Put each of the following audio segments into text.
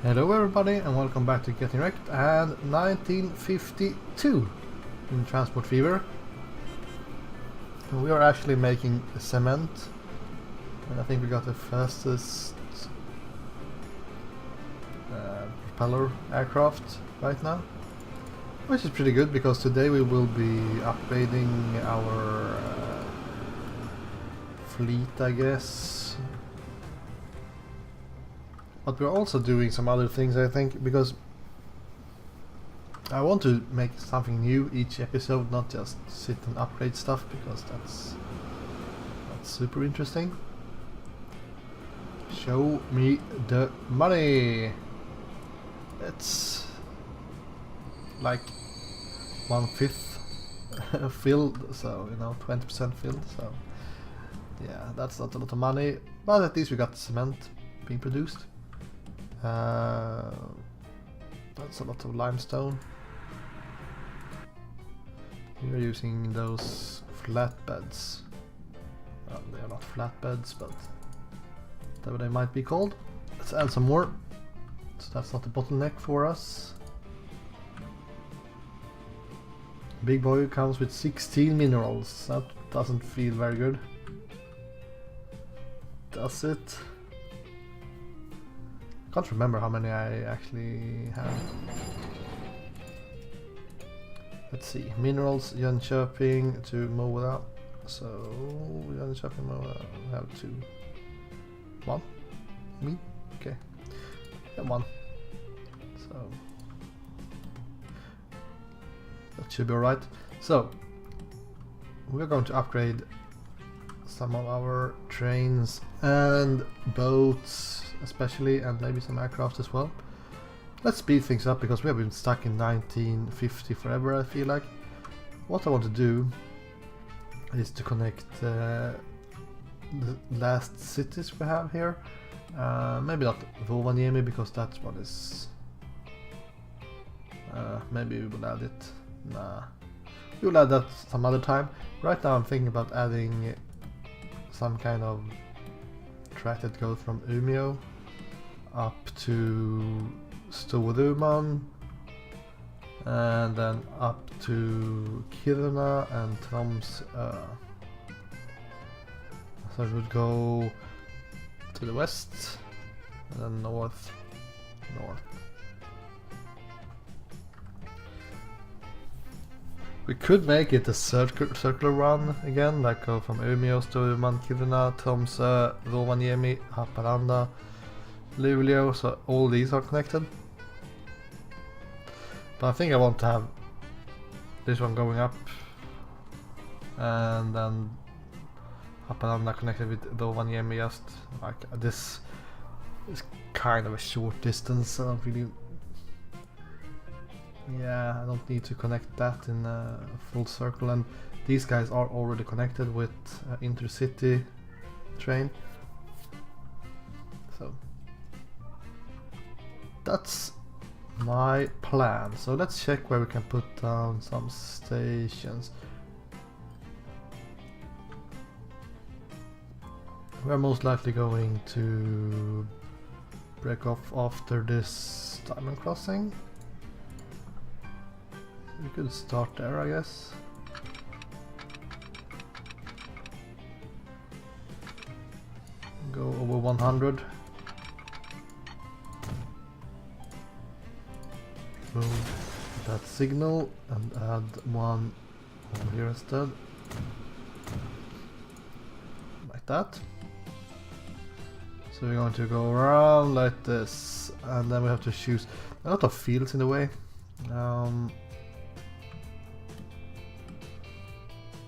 Hello everybody and welcome back to Getting Wrecked and 1952 in Transport Fever. And we are actually making cement, and I think we got the fastest propeller aircraft right now, which is pretty good because today we will be upgrading our fleet, I guess. But we're also doing some other things, I think, because I want to make something new each episode, not just sit and upgrade stuff, because that's super interesting. Show me the money! It's like 1/5 filled, so 20% filled, so yeah, that's not a lot of money, but at least we got cement being produced. That's a lot of limestone. We are using those flatbeds. Well, they are not flatbeds, but whatever they might be called. Let's add some more, so that's not a bottleneck for us. Big boy comes with 16 minerals. That doesn't feel very good, does it? Can't remember how many I actually have. Let's see. Minerals, Jönköping to Moa. So Jönköping, Moa, we have 2. 1? Me? Okay. Yeah, 1. So that should be alright. So we're going to upgrade some of our trains and boats especially, and maybe some aircraft as well. Let's speed things up because we have been stuck in 1950 forever, I feel like. What I want to do is to connect the last cities we have here. Maybe not Rovaniemi because that one is... maybe we will add it. Nah. We will add that some other time. Right now I'm thinking about adding some kind of track that goes from Umeå up to Storuman and then up to Kiruna and Tromsø. So it would go to the west and then north. We could make it a circular run again, like go from Umeå, Storuman, Kiruna, Tromsø, Rovaniemi, Haparanda, Luleå, so all these are connected. But I think I want to have this one going up and then Haparanda connected with Rovaniemi, just like this is kind of a short distance. I don't really... yeah, I don't need to connect that in a full circle, and these guys are already connected with intercity train. So that's my plan. So let's check where we can put down some stations. We're most likely going to break off after this diamond crossing. We could start there, I guess. Go over 100. Move that signal and add one over here instead. Like that. So we're going to go around like this, and then we have to choose a lot of fields in the way.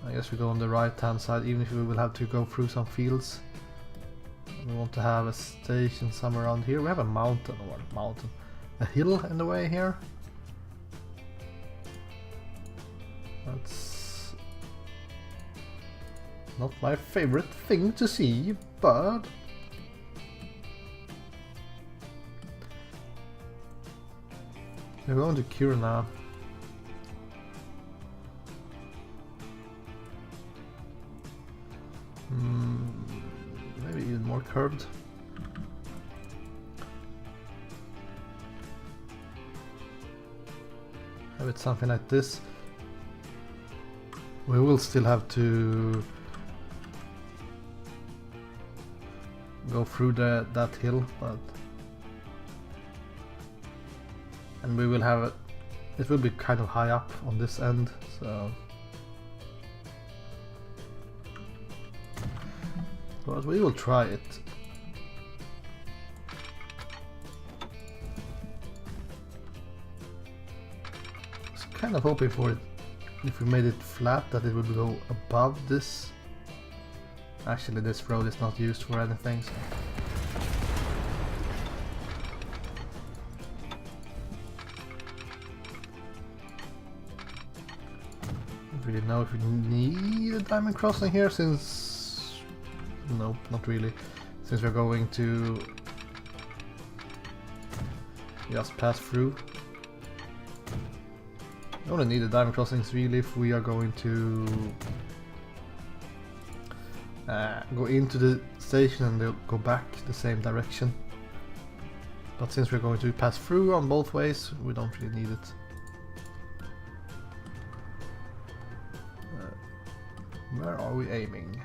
I guess we go on the right hand side, even if we will have to go through some fields. We want to have a station somewhere around here. We have a mountain, a hill in the way here. That's not my favorite thing to see, but we're going to Kiruna. Maybe even more curved. have it something like this. We will still have to go through that hill, but and we will have it will be kind of high up on this end, so but we will try it. I was kind of hoping for it, if we made it flat, that it would go above this. Actually, this road is not used for anything, so. Don't really know if we need a diamond crossing here, since nope, not really, since we're going to just pass through. We only need the diamond crossings really if we are going to go into the station and they'll go back the same direction. But since we're going to pass through on both ways, we don't really need it. Where are we aiming?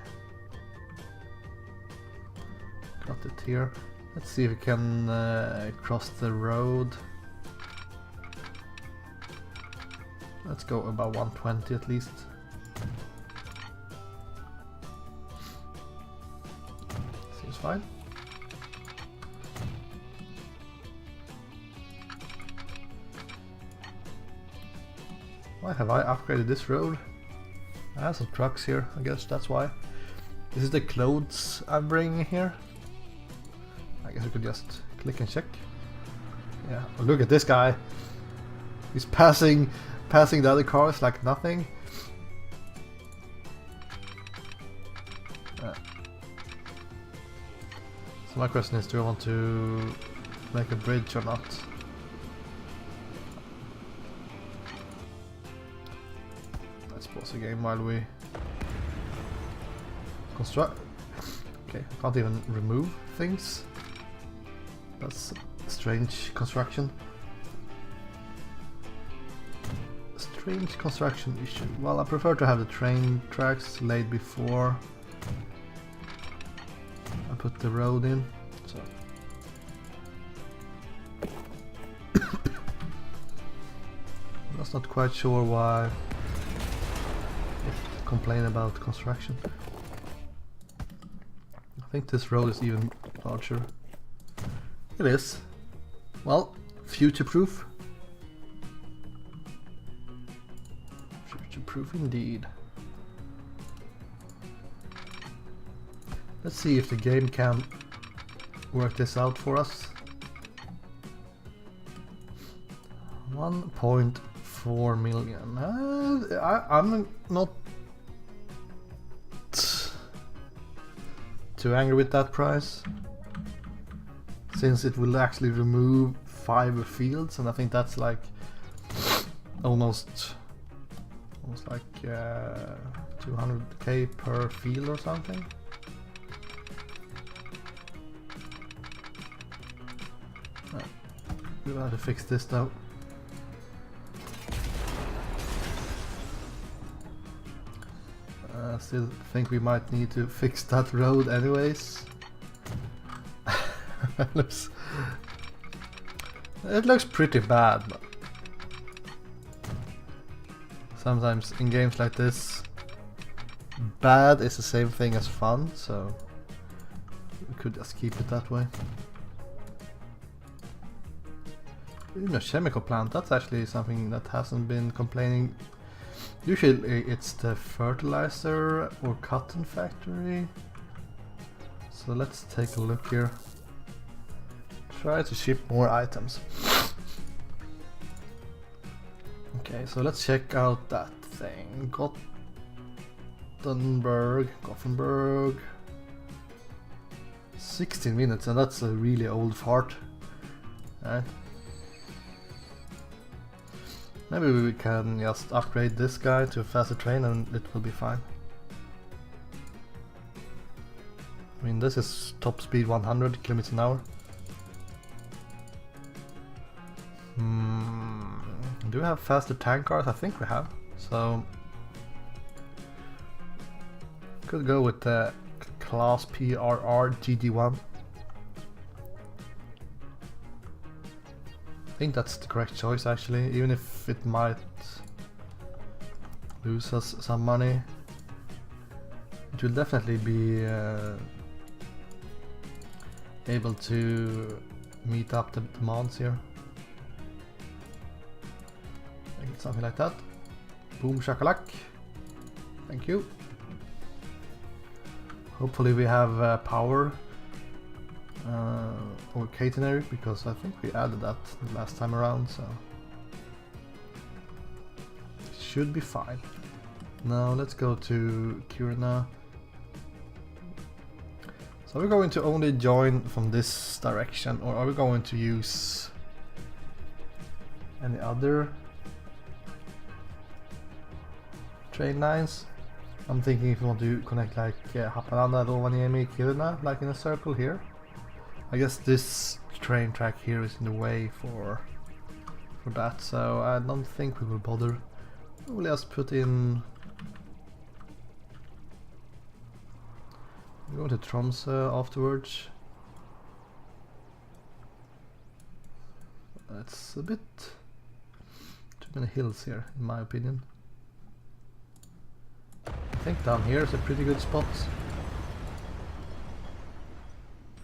Got it here. Let's see if we can cross the road. Let's go about 120 at least. Seems fine. Why have I upgraded this road? I have some trucks here, I guess that's why. This is the clothes I'm bringing here. I guess we could just click and check. Yeah, oh, look at this guy. He's passing the other cars like nothing. So my question is, do I want to make a bridge or not? Let's pause the game while we construct. Okay, I can't even remove things. That's a strange construction. Strange construction issue. Well, I prefer to have the train tracks laid before I put the road in. So I'm just not quite sure why it complain about construction. I think this road is even larger. It is. Well, future-proof. Future-proof indeed. Let's see if the game can work this out for us. 1.4 million. I'm not too angry with that price, since it will actually remove 5 fields, and I think that's like almost like 200k per field or something. We'll have to fix this though. I still think we might need to fix that road anyways. It looks pretty bad, but sometimes in games like this, bad is the same thing as fun, so we could just keep it that way. Even a chemical plant, that's actually something that hasn't been complaining. Usually it's the fertilizer or cotton factory. So let's take a look here. Try to ship more items. Okay, so let's check out that thing. Gothenburg. 16 minutes, and that's a really old fart. Right. Maybe we can just upgrade this guy to a faster train and it will be fine. I mean, this is top speed 100 km/h. Do we have faster tank cars? I think we have. So could go with the class PRR GD1. I think that's the correct choice actually, even if it might lose us some money. It will definitely be able to meet up the demands here. Something like that. Boom shakalak. Thank you. Hopefully we have power or catenary, because I think we added that last time around, so it should be fine. Now let's go to Kurna. So are we going to only join from this direction, or are we going to use any other train lines? I'm thinking if you want to connect like Haparanda, Rovaniemi, Kiruna, like in a circle here. I guess this train track here is in the way for that, so I don't think we will bother. We'll just put in. We're going to Tromsø afterwards. That's a bit too many hills here, in my opinion. I think down here is a pretty good spot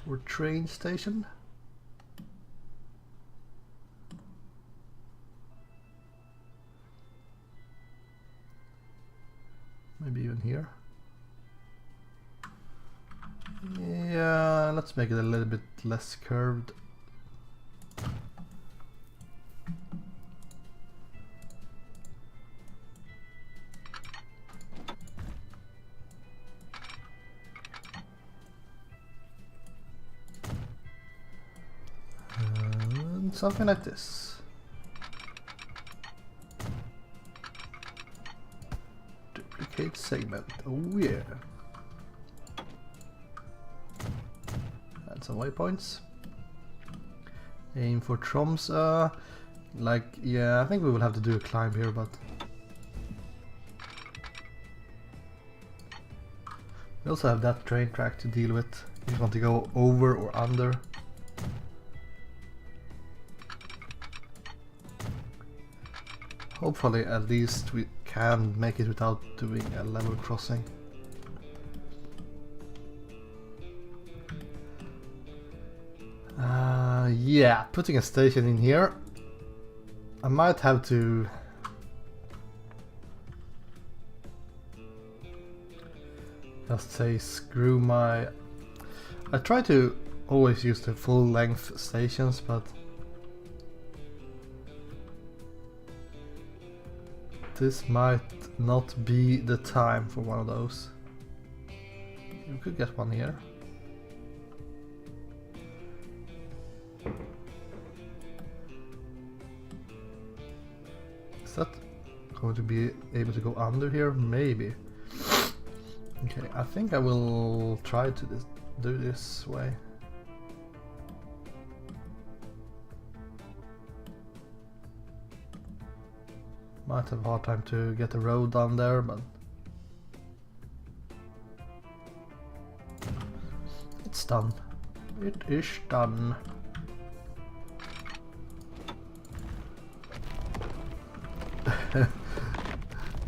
for train station. Maybe even here. Yeah, let's make it a little bit less curved. And something like this. Duplicate segment. Oh yeah. Some waypoints. Aim for Tromsø. Like, yeah, I think we will have to do a climb here, but we also have that train track to deal with. If you want to go over or under. Hopefully, at least we can make it without doing a level crossing. Yeah, putting a station in here. I might have to just say screw my. I try to always use the full length stations, but this might not be the time for one of those. You could get one here. Is that going to be able to go under here? Maybe. Okay, I think I will try to do this way. Might have a hard time to get the road down there, but it's done. It is done.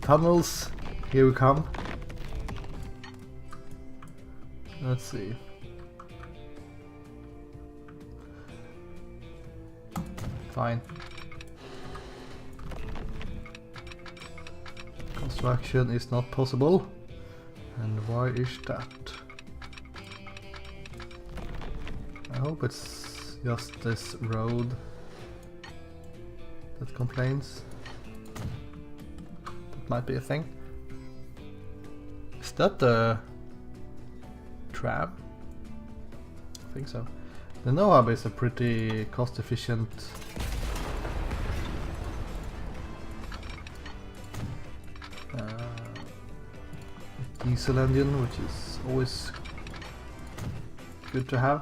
Tunnels, here we come. Let's see. Fine. Construction is not possible. And why is that? I hope it's just this road that complains. That might be a thing. Is that the tram? I think so. The NoHub is a pretty cost efficient diesel engine, which is always good to have.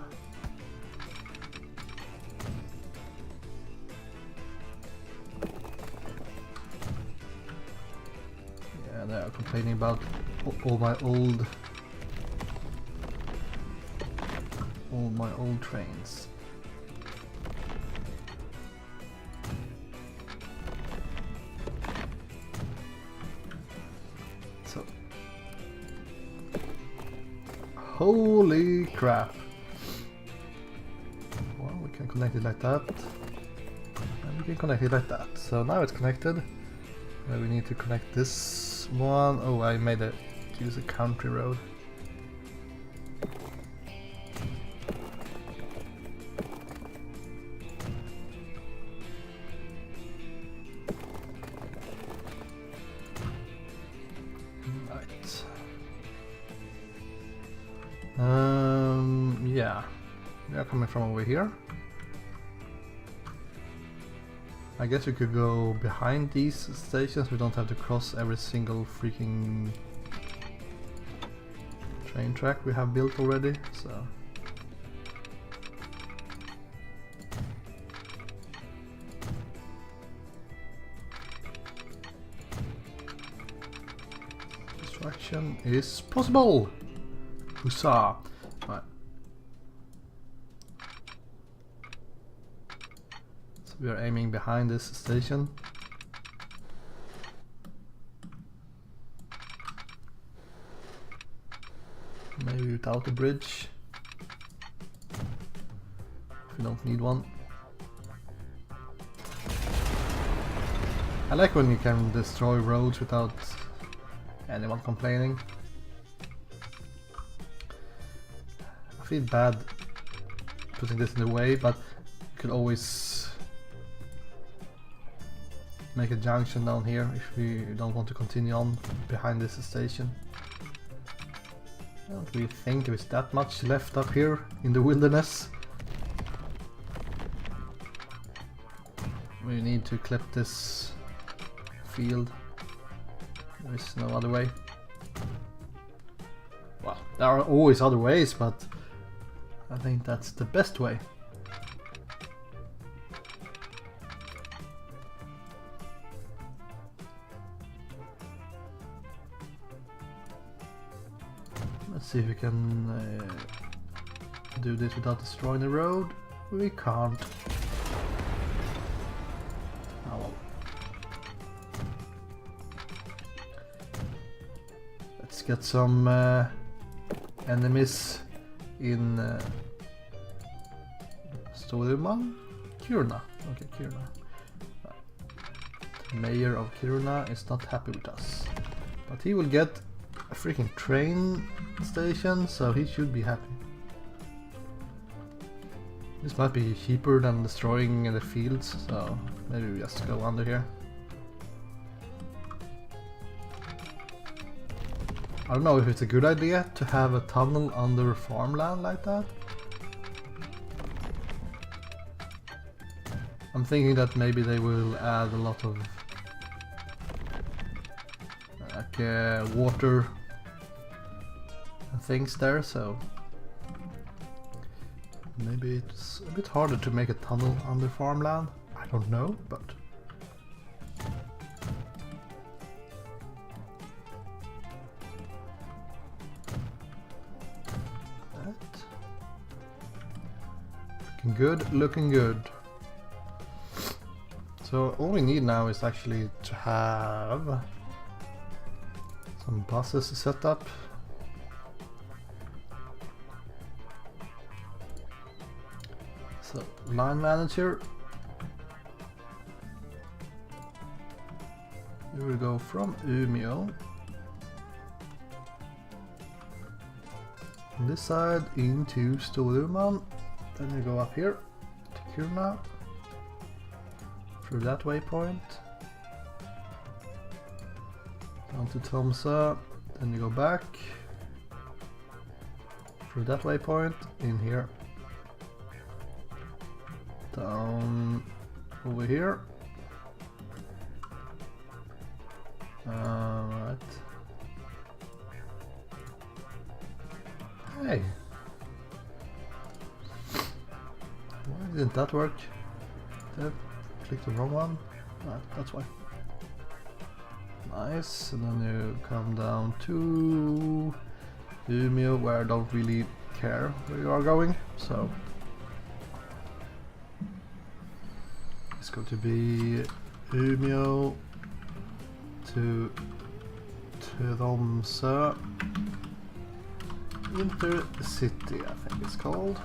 they're complaining about all my old trains. So, holy crap! Well, we can connect it like that, and we can connect it like that. So now it's connected. We need to connect this one. Oh, I made it use a country road. Yeah, they are coming from over here. I guess we could go behind these stations. We don't have to cross every single freaking train track we have built already, so. Destruction is possible! Huzzah! Right. So we are aiming behind this station. Maybe without a bridge. If we don't need one. I like when you can destroy roads without anyone complaining. I feel bad putting this in the way, but you could always make a junction down here if we don't want to continue on behind this station. I don't really think there is that much left up here in the wilderness. We need to clip this field. There is no other way. Well, there are always other ways, but I think that's the best way. Let's see if we can do this without destroying the road. We can't. Oh well. Let's get some enemies in Storuman? Kiruna. Okay, Kiruna. The mayor of Kiruna is not happy with us. But he will get a freaking train station, so he should be happy. This might be cheaper than destroying the fields, so maybe we just go under here. I don't know if it's a good idea to have a tunnel under farmland like that. I'm thinking that maybe they will add a lot of like water things there, so maybe it's a bit harder to make a tunnel under farmland. I don't know, but looking good, looking good. So all we need now is actually to have some buses set up. So line manager, we will go from Umeå on this side into Storuman, then we go up here to Kiruna through that waypoint down to Tromsø, then you go back through that waypoint in here down over here. Right. Hey, why didn't that work? Did I click the wrong one? Right, that's why. Nice, and then you come down to Umeå, where I don't really care where you are going, so it's going to be Umeå to Tromsø Intercity, I think it's called.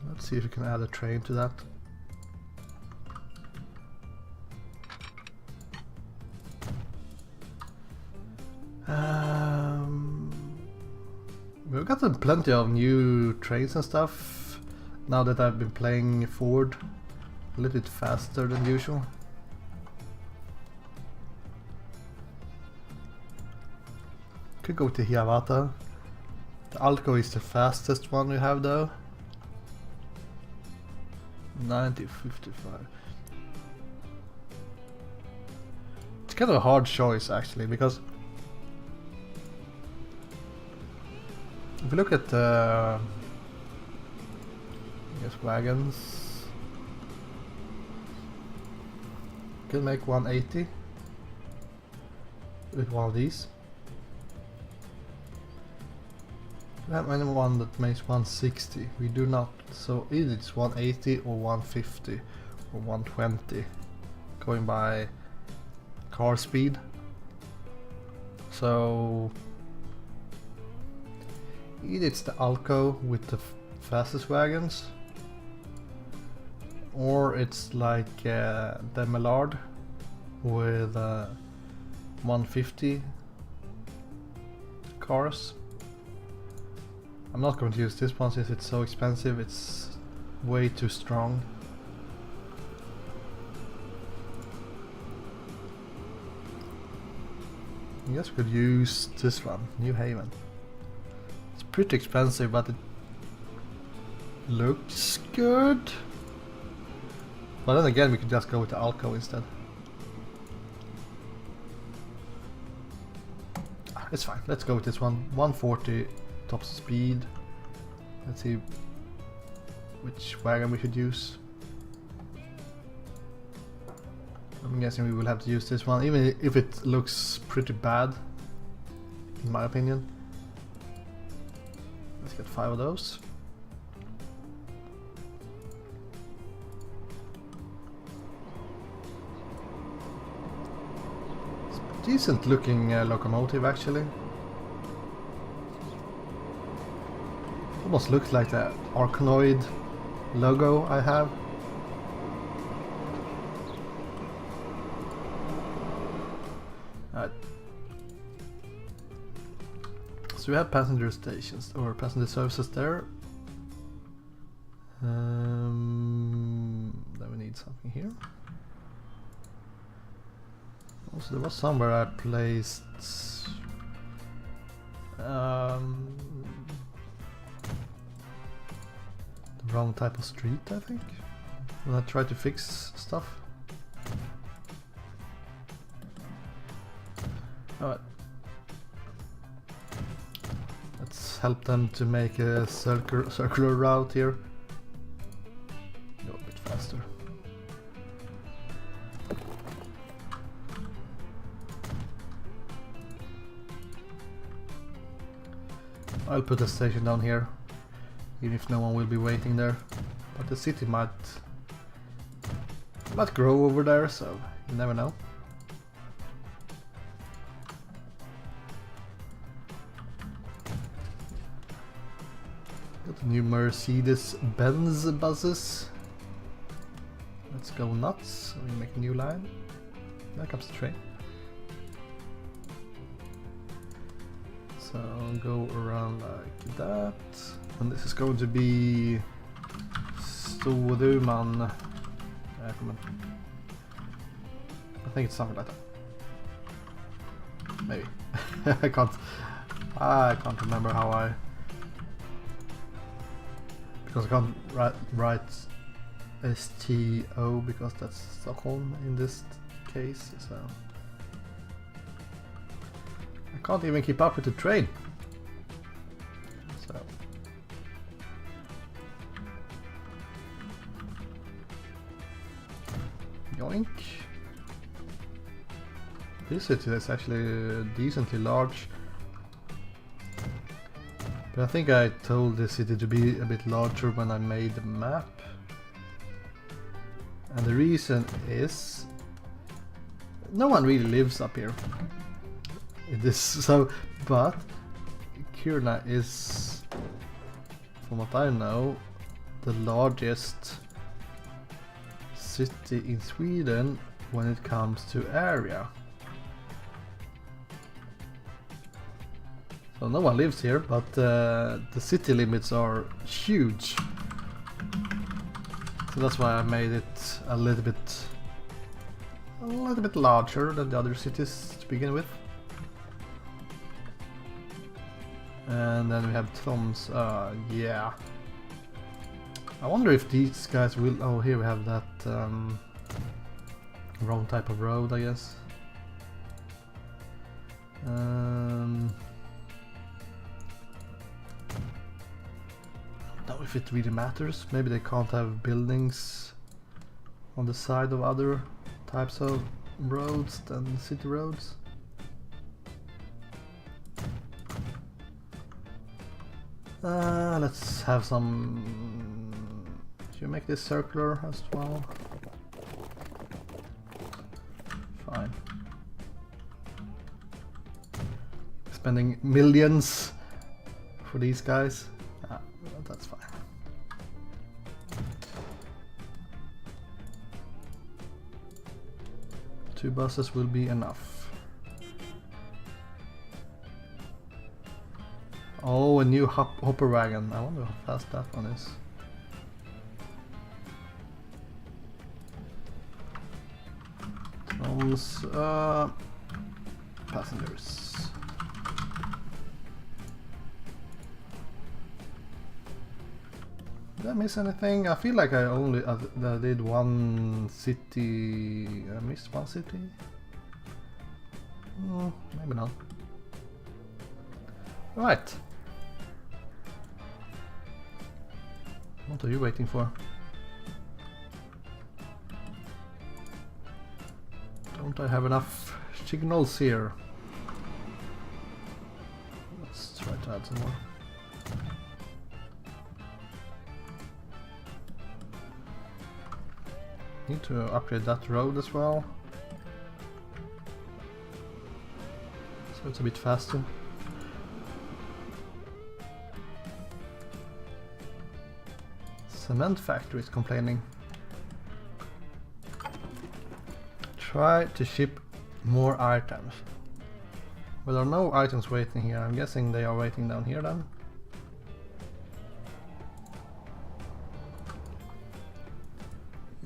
Let's see if we can add a train to that. We've gotten plenty of new trains and stuff now that I've been playing forward a little bit faster than usual. Could go to Hiawatha. The Alco is the fastest one we have though. 9055. It's kind of a hard choice actually, because if you look at I guess wagons, you can make 180 with one of these. We have anyone that makes 160. We do not, so either it's 180 or 150 or 120 going by car speed. So either it's the Alco with the fastest wagons, or it's like the Mellard with 150 cars. I'm not going to use this one since it's so expensive, it's way too strong. I guess we could use this one, New Haven. It's pretty expensive, but it looks good. But then again, we could just go with the Alco instead. It's fine, let's go with this one. 140 top speed. Let's see which wagon we should use. I'm guessing we will have to use this one, even if it looks pretty bad, in my opinion. Let's get 5 of those. It's a decent looking locomotive actually. Almost looks like the Arkanoid logo I have. Alright. So we have passenger stations or passenger services there. Then we need something here. Also, there was somewhere I placed wrong type of street, I think, when I try to fix stuff. Alright. Let's help them to make a circular route here. Go a bit faster. I'll put a station down here, even if no one will be waiting there. But the city might grow over there, so you never know. Got the new Mercedes-Benz buses. Let's go nuts. We make a new line. There comes the train. So I'll go around like that. And this is going to be Storuman. I think it's something like that. Maybe. I can't remember how I, because I can't write STO because that's Stockholm in this case, so I can't even keep up with the train. So Yoink. This city is actually decently large. But I think I told the city to be a bit larger when I made the map. And the reason is no one really lives up here. It is so, but Kiruna is, from what I know, the largest city in Sweden when it comes to area. So no one lives here, but the city limits are huge. So that's why I made it a little bit larger than the other cities to begin with. And then we have Tom's, yeah. I wonder if these guys will, oh here we have that wrong type of road, I guess. I don't know if it really matters. Maybe they can't have buildings on the side of other types of roads than city roads. Let's have some. Should you make this circular as well? Fine. Spending millions for these guys. That's fine. Two buses will be enough. Oh, a new hopper wagon. I wonder how fast that one is. Tom's passengers. Did I miss anything? I feel like I only did one city. I missed one city? Maybe not. Right. What are you waiting for? Don't I have enough signals here? Let's try to add some more. Need to upgrade that road as well, so it's a bit faster. Cement factory is complaining. Try to ship more items. Well, there are no items waiting here. I'm guessing they are waiting down here then.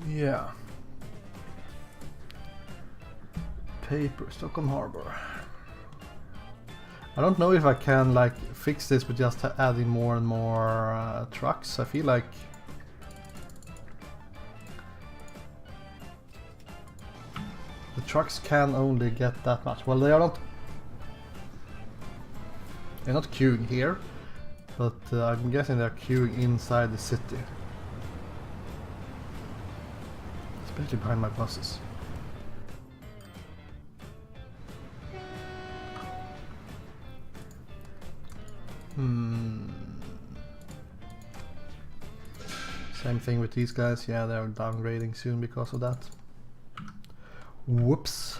Yeah. Paper, Stockholm Harbor. I don't know if I can like fix this with just adding more and more trucks. I feel like the trucks can only get that much. Well, they're not queuing here, but I'm guessing they're queuing inside the city. Especially behind my buses. Same thing with these guys. Yeah, they're downgrading soon because of that. Whoops.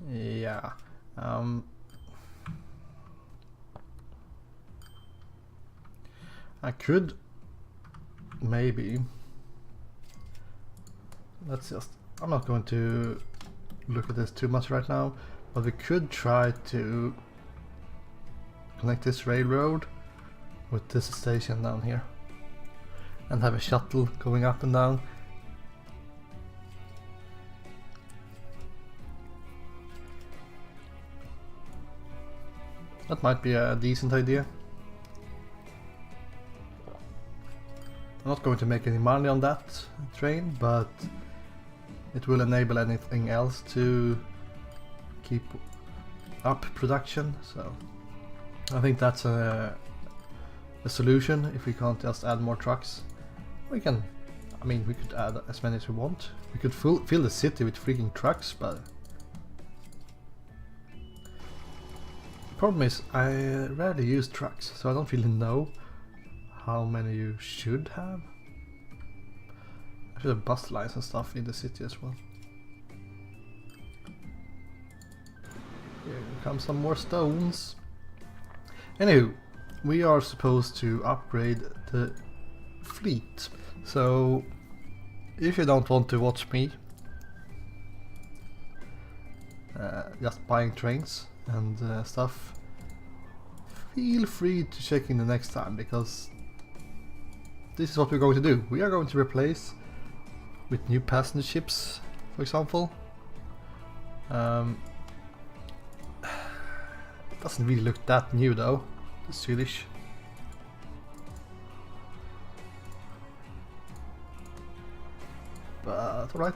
Yeah. I could maybe. Let's just. I'm not going to look at this too much right now, but we could try to connect this railroad with this station down here and have a shuttle going up and down. That might be a decent idea. I'm not going to make any money on that train, but it will enable anything else to keep up production, so I think that's a a solution if we can't just add more trucks. We can, I mean, we could add as many as we want. We could fill the city with freaking trucks, but the problem is I rarely use trucks, so I don't really know how many you should have. I should have bus lines and stuff in the city as well. Here come some more stones. Anywho, we are supposed to upgrade the fleet. So if you don't want to watch me just buying trains and stuff, feel free to check in the next time, because this is what we're going to do. We are going to replace with new passenger ships, for example. It doesn't really look that new though, the Swedish. But alright.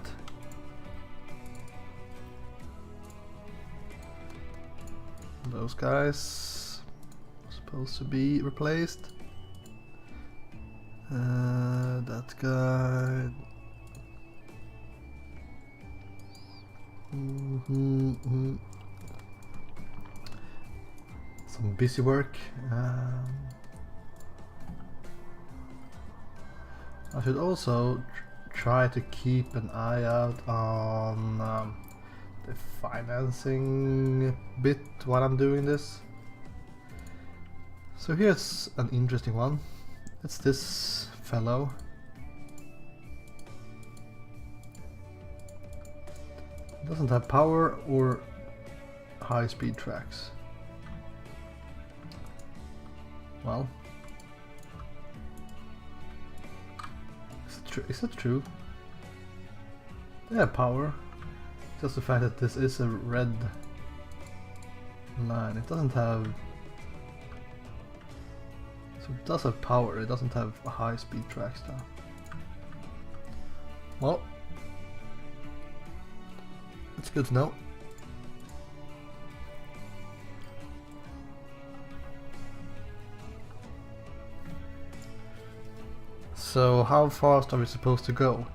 Those guys are supposed to be replaced. That guy. Some busy work. I should also try to keep an eye out on the financing bit while I'm doing this. So here's an interesting one. It's this fellow. It doesn't have power or high-speed tracks. Well, is that true? They have power. Just the fact that this is a red line. It doesn't have. So it does have power. It doesn't have high-speed tracks though. Well, it's good to know. So how fast are we supposed to go?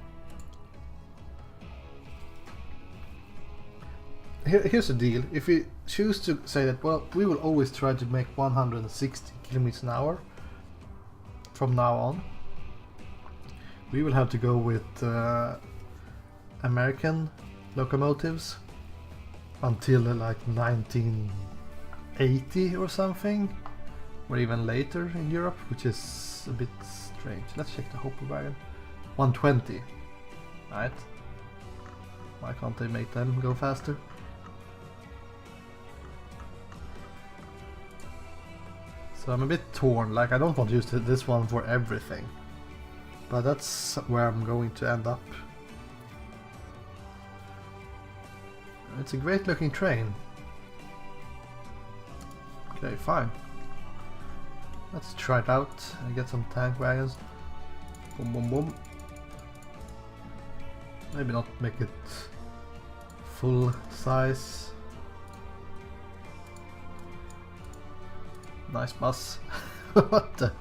Here's the deal. If we choose to say that, well, we will always try to make 160 kilometers an hour from now on, we will have to go with American locomotives until like 1980 or something, or even later in Europe, which is a bit strange. Let's check the Hopper wagon. 120, right? Why can't they make them go faster? So I'm a bit torn, like I don't want to use this one for everything, but that's where I'm going to end up. It's a great looking train. Okay, fine. Let's try it out and get some tank wagons. Boom, boom, boom. Maybe not make it full size. Nice bus. What the?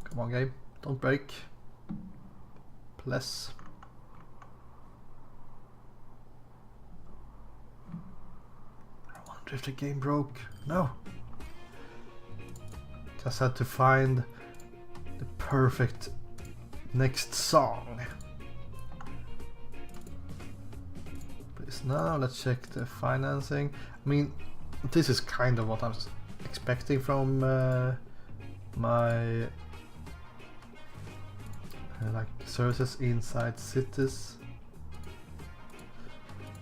Come on, game. Don't break. Please. I wonder if the game broke. No. Just had to find the perfect next song. Please, now let's check the financing. I mean, this is kind of what I'm expecting from my like services inside cities.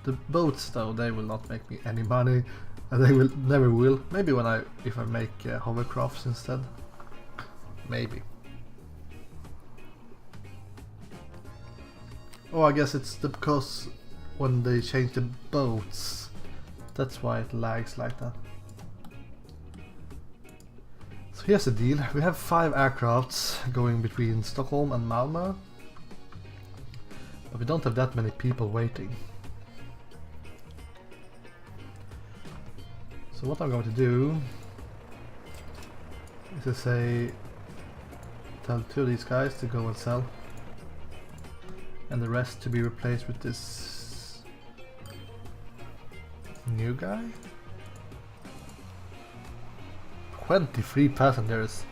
The boats though, they will not make me any money, and they will never will. Maybe when if I make hovercrafts instead. Maybe. Oh, I guess it's because when they change the boats, that's why it lags like that. So here's the deal. We have 5 aircrafts going between Stockholm and Malmö, but we don't have that many people waiting. So what I'm going to do This is a... Tell two of these guys to go and sell. And the rest to be replaced with this... new guy? 23 passengers.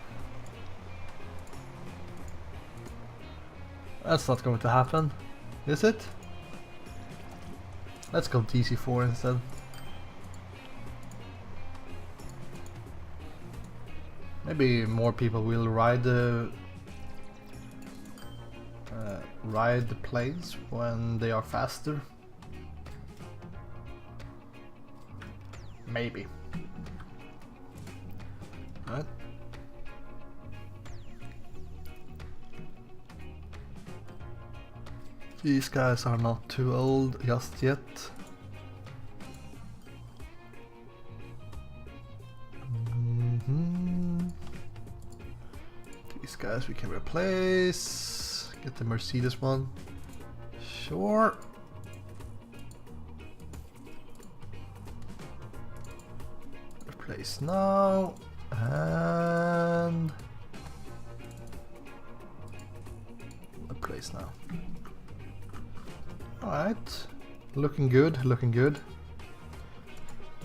That's not going to happen, is it? Let's go TC4 instead. Maybe more people will ride the planes when they are faster. Maybe. Right. These guys are not too old just yet. These guys we can replace. Get the Mercedes one. Sure. Replace now. And replace now. Alright, looking good, looking good.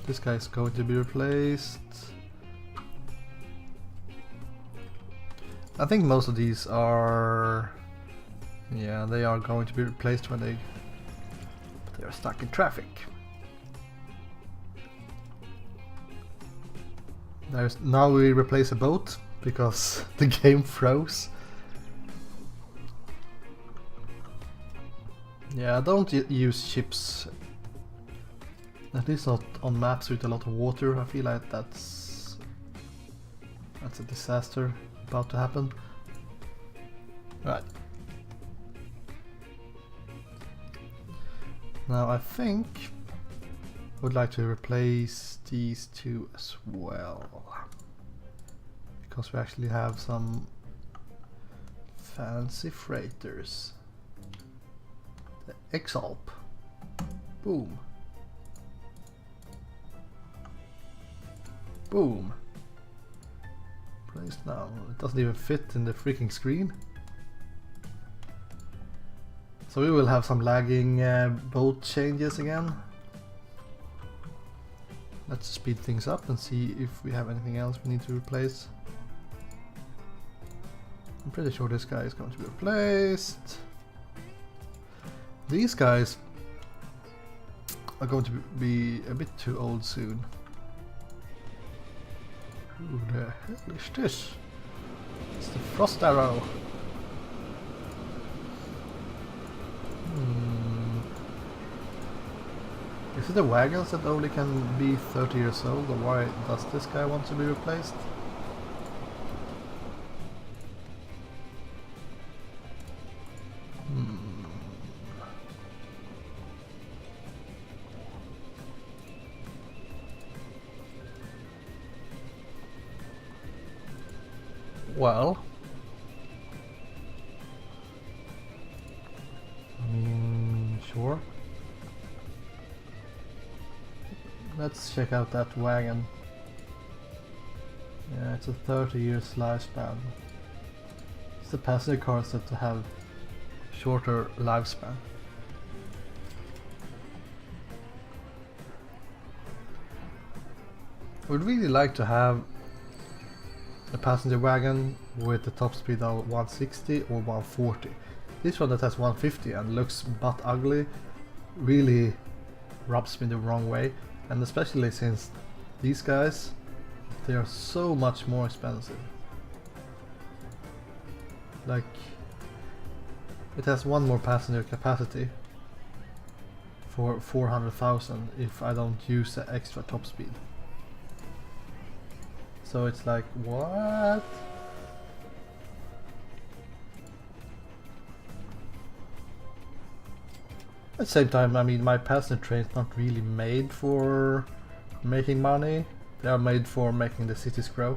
This guy's going to be replaced. I think most of these are... yeah, they are going to be replaced when they are stuck in traffic. Now we replace a boat because the game froze. Yeah, don't use ships. At least not on maps with a lot of water. I feel like that's a disaster about to happen. Right. Now I think I would like to replace these two as well. Because we actually have some fancy freighters. The Exalp. Boom. Boom. Placed now. It doesn't even fit in the freaking screen. So we will have some lagging boat changes again. Let's speed things up and see if we have anything else we need to replace. I'm pretty sure this guy is going to be replaced. These guys are going to be a bit too old soon. Who the hell is this? It's the Frost Arrow. Is it the wagons that only can be 30 years old, or why does this guy want to be replaced? Well, I mean, sure. Let's check out that wagon. Yeah, it's a 30 years lifespan. It's the passenger cars that have shorter lifespan. I would really like to have a passenger wagon with the top speed of 160 or 140. This one that has 150 and looks butt ugly really rubs me the wrong way, and especially since these guys, they are so much more expensive. Like, it has one more passenger capacity for 400,000 if I don't use the extra top speed. So it's like, what? At the same time, I mean, my passenger train's not really made for making money. They are made for making the cities grow.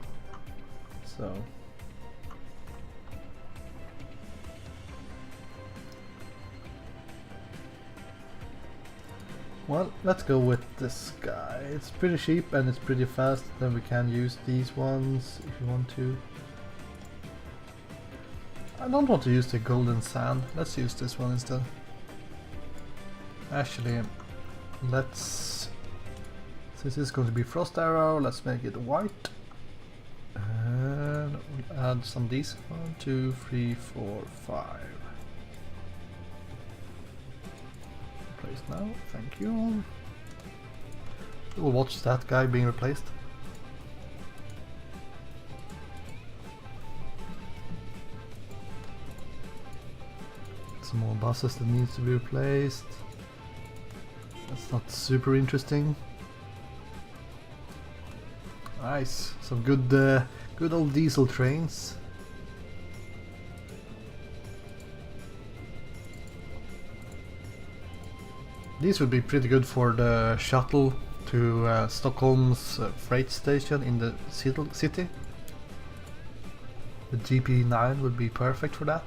So Well, let's go with this guy. It's pretty cheap and it's pretty fast. Then we can use these ones if you want to. I don't want to use the golden sand. Let's use this one instead. Actually, let's... Since it's going to be frost arrow, let's make it white. And we'll add some of these. 1, 2, 3, 4, 5. Replace now, thank you. We'll watch that guy being replaced. Some more buses that needs to be replaced. That's not super interesting. Nice, some good, good old diesel trains. These would be pretty good for the shuttle to Stockholm's freight station in the city. The GP9 would be perfect for that.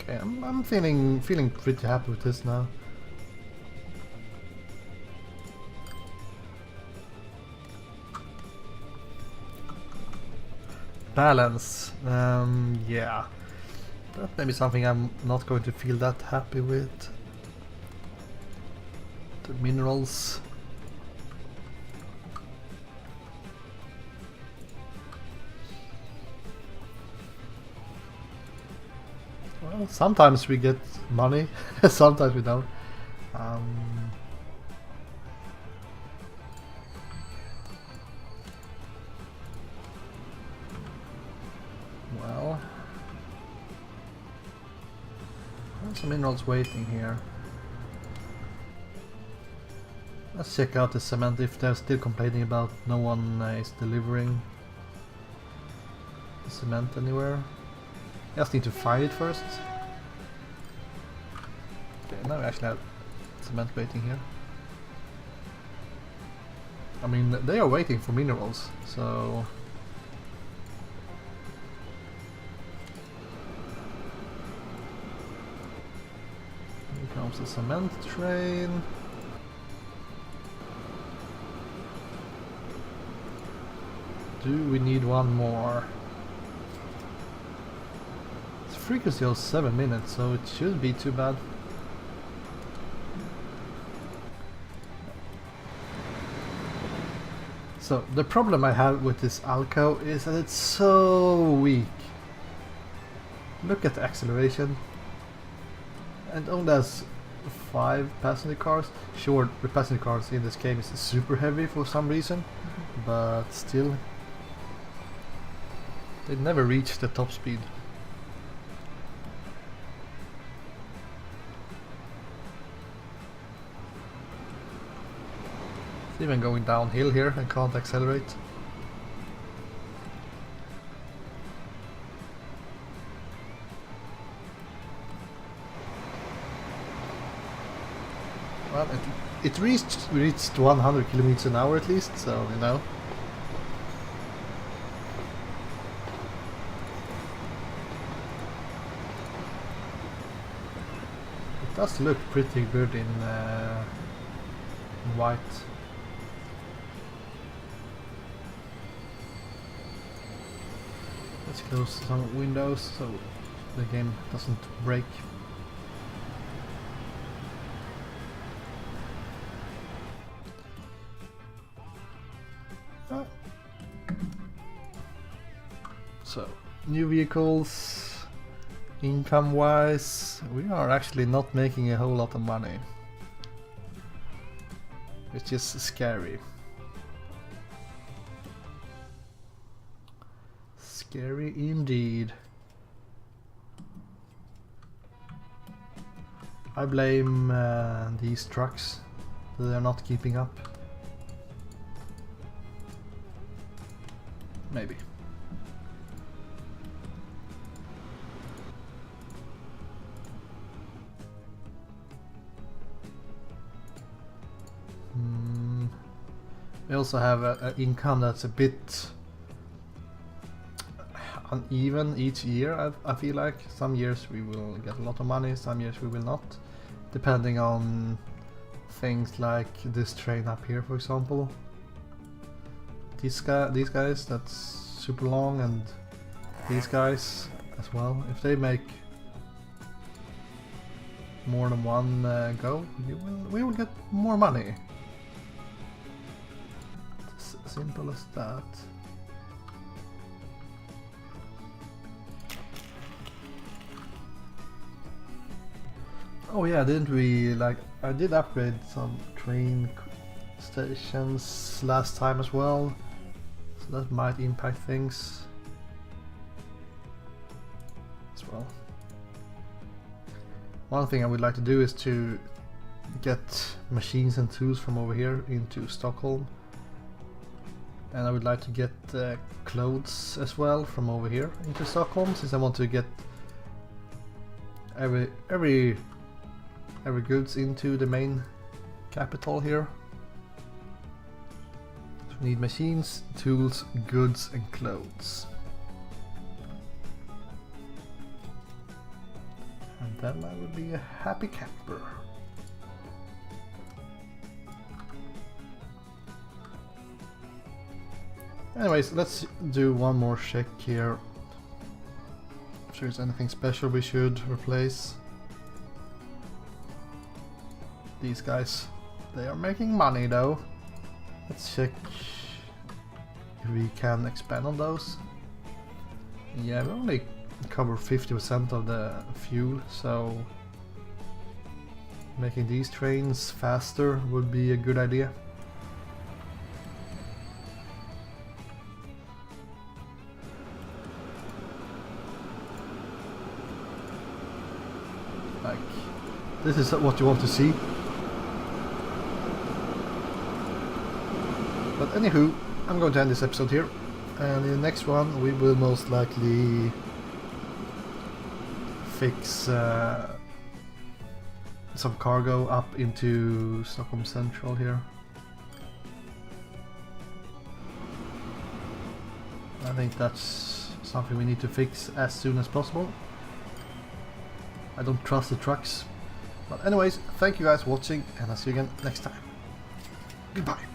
Okay, I'm feeling pretty happy with this now. Balance, yeah, that may be something I'm not going to feel that happy with. The minerals. Well, sometimes we get money, sometimes we don't. Well, there's some minerals waiting here. Let's check out the cement if they're still complaining about no one is delivering the cement anywhere. Just need to find it first. Okay, now we actually have cement waiting here. I mean, they are waiting for minerals, so... Here comes the cement train. Do we need one more? It's frequency of 7 minutes, so it shouldn't be too bad. So the problem I have with this Alco is that it's so weak. Look at the acceleration. And only has 5 passenger cars. Sure, the passenger cars in this game is super heavy for some reason, but still. They never reach the top speed. It's even going downhill here and can't accelerate. Well, it reached 100 kilometers an hour at least, so you know. It does look pretty good in white. Let's close some windows so the game doesn't break. So, new vehicles, income wise, we are actually not making a whole lot of money, which is scary. Scary indeed. I blame these trucks, they're not keeping up. Maybe. We also have an income that's a bit... uneven each year, I feel like. Some years we will get a lot of money, some years we will not. Depending on things like this train up here, for example. These guys, that's super long, and these guys as well. If they make more than one go, we will get more money. It's as simple as that. Oh yeah, didn't we, like, I did upgrade some train stations last time as well, so that might impact things as well. One thing I would like to do is to get machines and tools from over here into Stockholm, and I would like to get clothes as well from over here into Stockholm, since I want to get every goods into the main capital here. So we need machines, tools, goods and clothes. And then I will be a happy camper. Anyways, let's do one more check here. If there's anything special we should replace. These guys, they are making money though. Let's check if we can expand on those. Yeah, we only cover 50% of the fuel, so making these trains faster would be a good idea. Like, this is what you want to see. But anywho, I'm going to end this episode here, and in the next one we will most likely fix some cargo up into Stockholm Central here. I think that's something we need to fix as soon as possible. I don't trust the trucks. But anyways, thank you guys for watching, and I'll see you again next time. Goodbye.